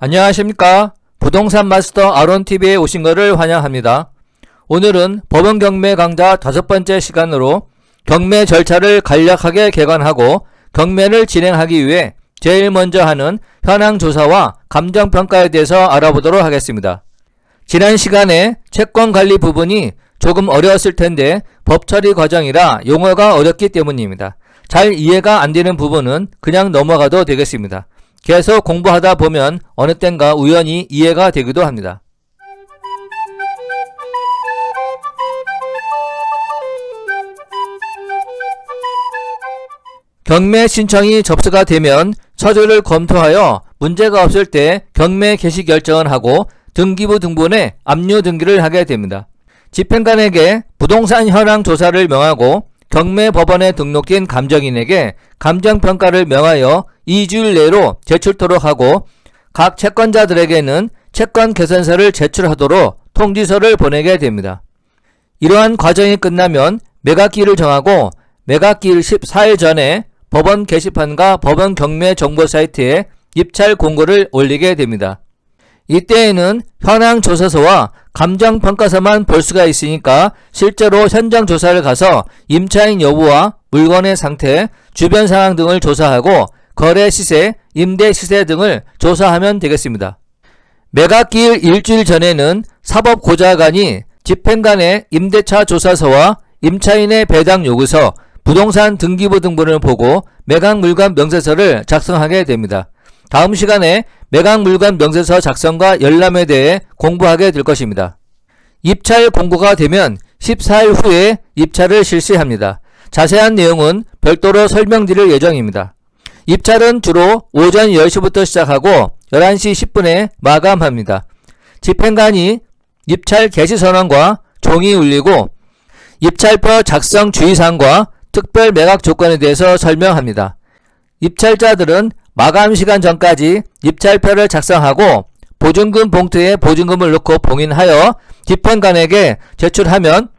안녕하십니까. 부동산 마스터 아론TV에 오신 것을 환영합니다. 오늘은 법원 경매 강좌 5번째 시간으로 경매 절차를 간략하게 개관하고 경매를 진행하기 위해 제일 먼저 하는 현황조사와 감정평가에 대해서 알아보도록 하겠습니다. 지난 시간에 채권관리 부분이 조금 어려웠을 텐데 법처리 과정이라 용어가 어렵기 때문입니다. 잘 이해가 안 되는 부분은 그냥 넘어가도 되겠습니다. 계속 공부하다 보면 어느 땐가 우연히 이해가 되기도 합니다. 경매 신청이 접수가 되면 서류를 검토하여 문제가 없을 때 경매 개시 결정을 하고 등기부 등본에 압류 등기를 하게 됩니다. 집행관에게 부동산 현황 조사를 명하고 경매 법원에 등록된 감정인에게 감정평가를 명하여 2주일 내로 제출토록 하고 각 채권자들에게는 채권 개선서를 제출하도록 통지서를 보내게 됩니다. 이러한 과정이 끝나면 매각기일을 정하고 매각기일 14일 전에 법원 게시판과 법원 경매 정보 사이트에 입찰 공고를 올리게 됩니다. 이때에는 현황 조사서와 감정평가서만 볼 수가 있으니까 실제로 현장 조사를 가서 임차인 여부와 물건의 상태, 주변 상황 등을 조사하고 거래 시세, 임대 시세 등을 조사하면 되겠습니다. 매각기일 일주일 전에는 사법고자관이 집행관의 임대차 조사서와 임차인의 배당 요구서, 부동산 등기부 등본을 보고 매각물건 명세서를 작성하게 됩니다. 다음 시간에 매각물건 명세서 작성과 열람에 대해 공부하게 될 것입니다. 입찰 공고가 되면 14일 후에 입찰을 실시합니다. 자세한 내용은 별도로 설명드릴 예정입니다. 입찰은 주로 오전 10시부터 시작하고 11시 10분에 마감합니다. 집행관이 입찰 개시 선언과 종이 울리고 입찰표 작성 주의사항과 특별 매각 조건에 대해서 설명합니다. 입찰자들은 마감 시간 전까지 입찰표를 작성하고 보증금 봉투에 보증금을 넣고 봉인하여 집행관에게 제출하면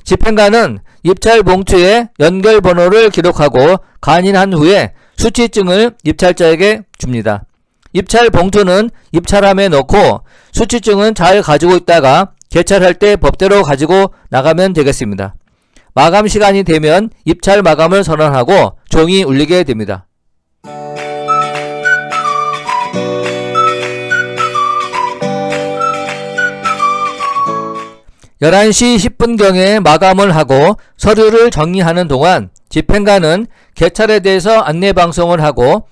집행관은 입찰 봉투에 연결번호를 기록하고 간인한 후에 수취증을 입찰자에게 줍니다. 입찰 봉투는 입찰함에 넣고 수취증은 잘 가지고 있다가 개찰할 때 법대로 가지고 나가면 되겠습니다. 마감 시간이 되면 입찰 마감을 선언하고 종이 울리게 됩니다. (11시 10분경에) 마감을 하고 서류를 정리하는 동안 집행관은 개찰에 대해서 안내방송을 하고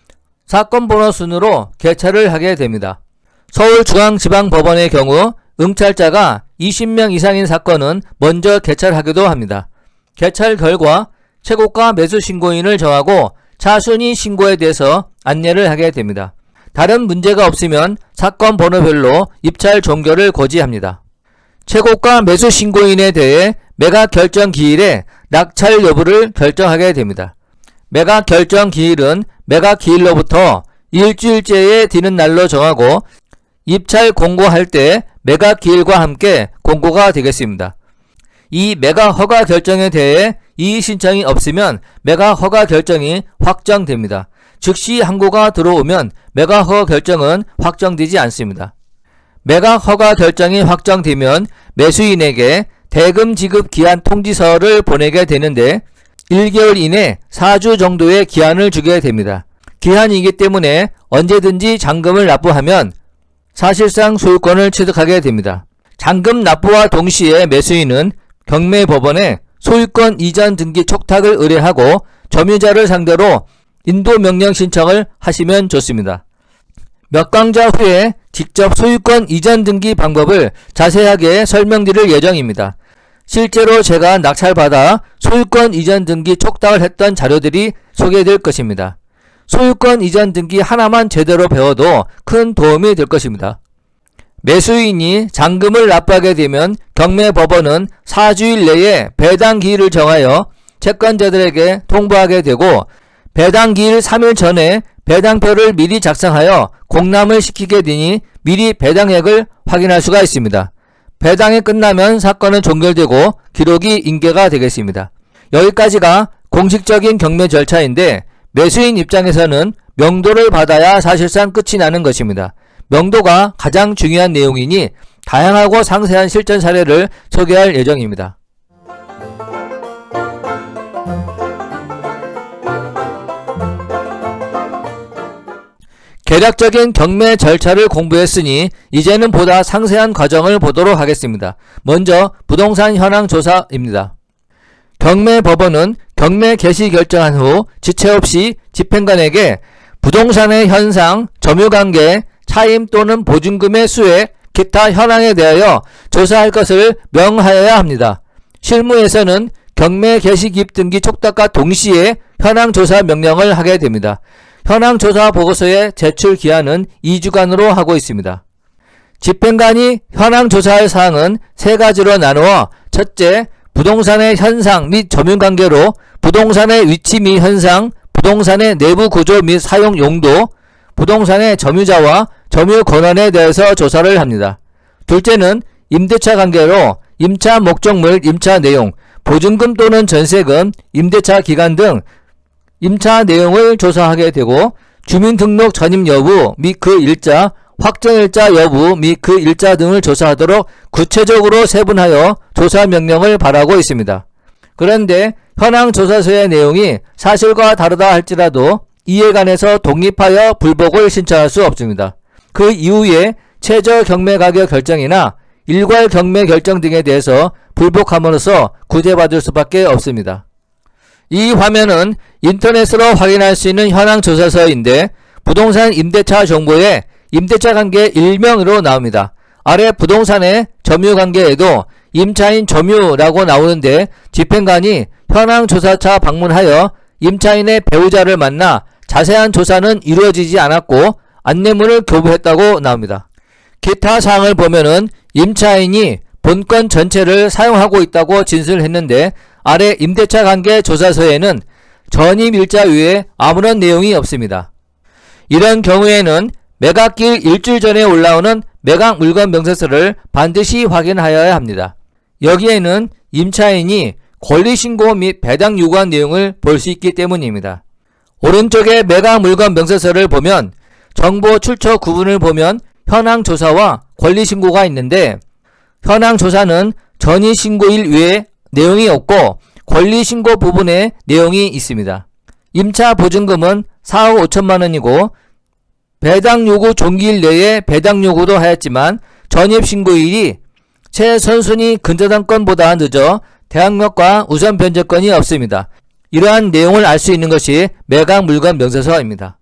사건번호 순으로 개찰을 하게 됩니다. 서울중앙지방법원의 경우 응찰자가 20명 이상인 사건은 먼저 개찰하기도 합니다. 개찰 결과 최고가 매수신고인을 정하고 차순위 신고에 대해서 안내를 하게 됩니다. 다른 문제가 없으면 사건 번호별로 입찰 종결을 고지합니다. 최고가 매수신고인에 대해 매각 결정 기일에 낙찰 여부를 결정하게 됩니다. 매각 결정 기일은 매각 기일로부터 일주일째에 뒤는 날로 정하고 입찰 공고할 때 매각 기일과 함께 공고가 되겠습니다. 이 매각 허가 결정에 대해 이의 신청이 없으면 매각 허가 결정이 확정됩니다. 즉시 항고가 들어오면 매각 허가 결정은 확정되지 않습니다. 매각 허가 결정이 확정되면 매수인에게 대금 지급 기한 통지서를 보내게 되는데 1개월 이내 4주 정도의 기한을 주게 됩니다. 기한이기 때문에 언제든지 잔금을 납부하면 사실상 소유권을 취득하게 됩니다. 잔금 납부와 동시에 매수인은 경매법원에 소유권 이전 등기 촉탁을 의뢰하고 점유자를 상대로 인도명령 신청을 하시면 좋습니다. 몇 강좌 후에 직접 소유권 이전 등기 방법을 자세하게 설명드릴 예정입니다. 실제로 제가 낙찰받아 소유권 이전 등기 촉탁을 했던 자료들이 소개될 것입니다. 소유권 이전 등기 하나만 제대로 배워도 큰 도움이 될 것입니다. 매수인이 잔금을 납부하게 되면 경매법원은 4주일 내에 배당기일을 정하여 채권자들에게 통보하게 되고 배당기일 3일 전에 배당표를 미리 작성하여 공람을 시키게 되니 미리 배당액을 확인할 수가 있습니다. 배당이 끝나면 사건은 종결되고 기록이 인계가 되겠습니다. 여기까지가 공식적인 경매 절차인데 매수인 입장에서는 명도를 받아야 사실상 끝이 나는 것입니다. 명도가 가장 중요한 내용이니 다양하고 상세한 실전 사례를 소개할 예정입니다. 개략적인 경매 절차를 공부했으니 이제는 보다 상세한 과정을 보도록 하겠습니다. 먼저 부동산 현황 조사입니다. 경매법원은 경매 개시 결정한 후 지체 없이 집행관에게 부동산의 현상, 점유관계, 차임 또는 보증금의 수액, 기타 현황에 대하여 조사할 것을 명하여야 합니다. 실무에서는 경매 개시 기입 등기 촉탁과 동시에 현황 조사 명령을 하게 됩니다. 현황 조사 보고서의 제출 기한은 2주간으로 하고 있습니다. 집행관이 현황 조사할 사항은 세 가지로 나누어 첫째, 부동산의 현상 및 점유관계로 부동산의 위치 및 현상, 부동산의 내부 구조 및 사용 용도, 부동산의 점유자와 점유 권한에 대해서 조사를 합니다. 둘째는 임대차 관계로 임차 목적물, 임차 내용, 보증금 또는 전세금, 임대차 기간 등 임차 내용을 조사하게 되고 주민등록 전입 여부 및 그 일자, 확정일자 여부 및 그 일자 등을 조사하도록 구체적으로 세분하여 조사 명령을 바라고 있습니다. 그런데 현황 조사서의 내용이 사실과 다르다 할지라도 이에 관해서 독립하여 불복을 신청할 수 없습니다. 그 이후에 최저 경매 가격 결정이나 일괄 경매 결정 등에 대해서 불복함으로써 구제받을 수밖에 없습니다. 이 화면은 인터넷으로 확인할 수 있는 현황 조사서인데 부동산 임대차 정보에 임대차 관계 일명으로 나옵니다. 아래 부동산의 점유 관계에도 임차인 점유라고 나오는데 집행관이 현황 조사차 방문하여 임차인의 배우자를 만나 자세한 조사는 이루어지지 않았고 안내문을 교부했다고 나옵니다. 기타 사항을 보면은 임차인이 본건 전체를 사용하고 있다고 진술했는데 아래 임대차 관계 조사서에는 전입일자 외에 아무런 내용이 없습니다. 이런 경우에는 매각일 일주일 전에 올라오는 매각 물건 명세서를 반드시 확인하여야 합니다. 여기에는 임차인이 권리신고 및 배당 요구한 내용을 볼 수 있기 때문입니다. 오른쪽에 매각 물건 명세서를 보면 정보 출처 구분을 보면 현황 조사와 권리신고가 있는데 현황 조사는 전입신고일 외에 내용이 없고 권리신고 부분에 내용이 있습니다. 임차 보증금은 4억 5천만원이고 배당 요구 종기일 내에 배당 요구도 하였지만 전입신고일이 최선순위 근저당권보다 늦어 대항력과 우선 변제권이 없습니다. 이러한 내용을 알 수 있는 것이 매각 물건 명세서입니다.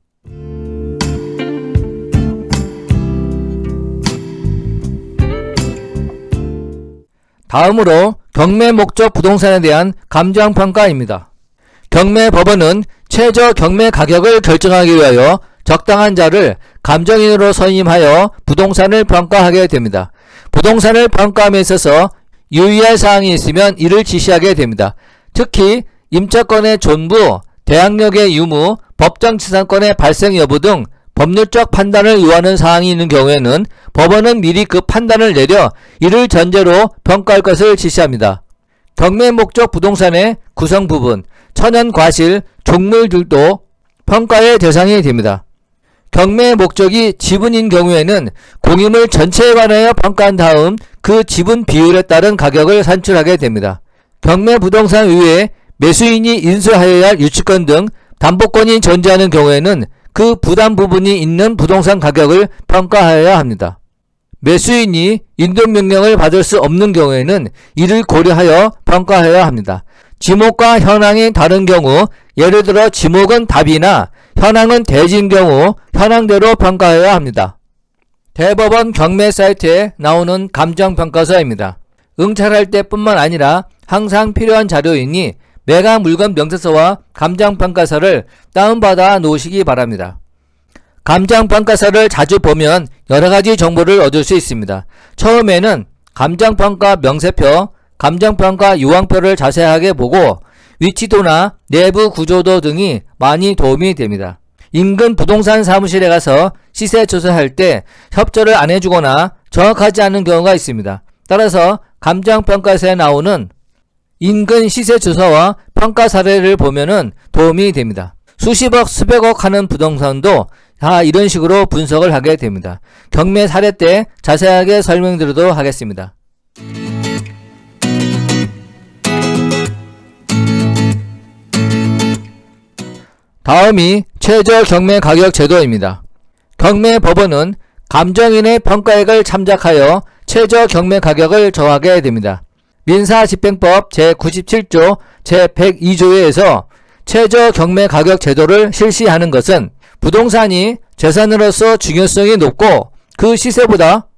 다음으로 경매 목적 부동산에 대한 감정평가입니다. 경매법원은 최저 경매 가격을 결정하기 위하여 적당한 자를 감정인으로 선임하여 부동산을 평가하게 됩니다. 부동산을 평가함에 있어서 유의할 사항이 있으면 이를 지시하게 됩니다. 특히 임차권의 존부, 대항력의 유무, 법정치산권의 발생 여부 등 법률적 판단을 요하는 사항이 있는 경우에는 법원은 미리 그 판단을 내려 이를 전제로 평가할 것을 지시합니다. 경매 목적 부동산의 구성 부분, 천연 과실, 종물 등도 평가의 대상이 됩니다. 경매 목적이 지분인 경우에는 공유물 전체에 관하여 평가한 다음 그 지분 비율에 따른 가격을 산출하게 됩니다. 경매 부동산 외에 매수인이 인수하여야 할 유치권 등 담보권이 존재하는 경우에는 그 부담 부분이 있는 부동산 가격을 평가하여야 합니다. 매수인이 인도명령을 받을 수 없는 경우에는 이를 고려하여 평가해야 합니다. 지목과 현황이 다른 경우, 예를 들어 지목은 답이나 현황은 대지인 경우 현황대로 평가해야 합니다. 대법원 경매 사이트에 나오는 감정평가서입니다. 응찰할 때뿐만 아니라 항상 필요한 자료이니 매각 물건 명세서와 감정평가서를 다운받아 놓으시기 바랍니다. 감정평가서를 자주 보면 여러가지 정보를 얻을 수 있습니다. 처음에는 감정평가 명세표, 감정평가 요항표를 자세하게 보고 위치도나 내부 구조도 등이 많이 도움이 됩니다. 인근 부동산 사무실에 가서 시세 조사할 때 협조를 안 해주거나 정확하지 않은 경우가 있습니다. 따라서 감정평가서에 나오는 인근 시세 조사와 평가 사례를 보면은 도움이 됩니다. 수십억, 수백억 하는 부동산도 이런 식으로 분석을 하게 됩니다. 경매 사례 때 자세하게 설명드리도록 하겠습니다. 다음이 최저 경매 가격 제도입니다. 경매 법원은 감정인의 평가액을 참작하여 최저 경매 가격을 정하게 됩니다. 민사집행법 제97조 제102조에서 최저 경매 가격 제도를 실시하는 것은 부동산이 재산으로서 중요성이 높고 그 시세보다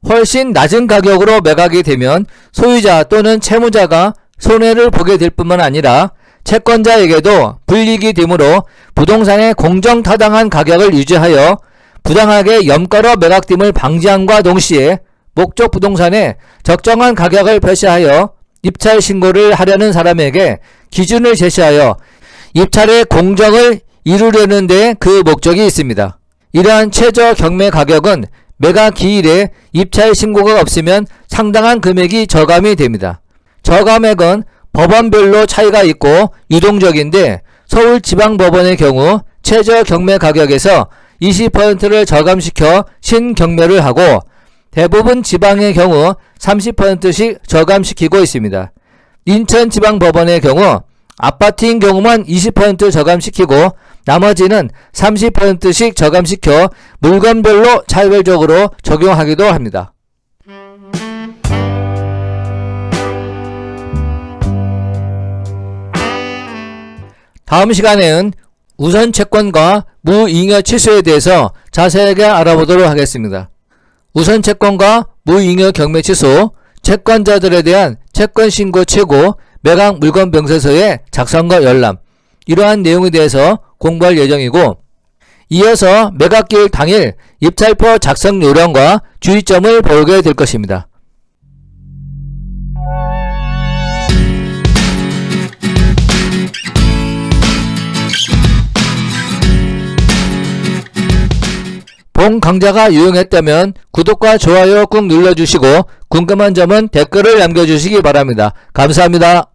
훨씬 낮은 가격으로 매각이 되면 소유자 또는 채무자가 손해를 보게 될 뿐만 아니라 채권자에게도 불이익이 되므로 부동산의 공정타당한 가격을 유지하여 부당하게 염가로 매각됨을 방지함과 동시에 목적 부동산에 적정한 가격을 표시하여 입찰 신고를 하려는 사람에게 기준을 제시하여 입찰의 공정을 이루려는 데 그 목적이 있습니다. 이러한 최저 경매 가격은 매각 기일에 입찰 신고가 없으면 상당한 금액이 저감이 됩니다. 저감액은 법원별로 차이가 있고 유동적인데 서울지방법원의 경우 최저 경매 가격에서 20%를 저감시켜 신경매를 하고 대부분 지방의 경우 30%씩 저감시키고 있습니다. 인천지방법원의 경우 아파트인 경우만 20% 저감시키고 나머지는 30%씩 저감시켜 물건별로 차별적으로 적용하기도 합니다. 다음 시간에는 우선 채권과 무잉여 취소에 대해서 자세하게 알아보도록 하겠습니다. 우선 채권과 무잉여 경매 취소, 채권자들에 대한 채권 신고 최고, 매각 물건 병세서의 작성과 열람, 이러한 내용에 대해서 공부할 예정이고, 이어서 매각기일 당일 입찰표 작성 요령과 주의점을 보게 될 것입니다. 본 강좌가 유용했다면 구독과 좋아요 꾹 눌러주시고 궁금한 점은 댓글을 남겨주시기 바랍니다. 감사합니다.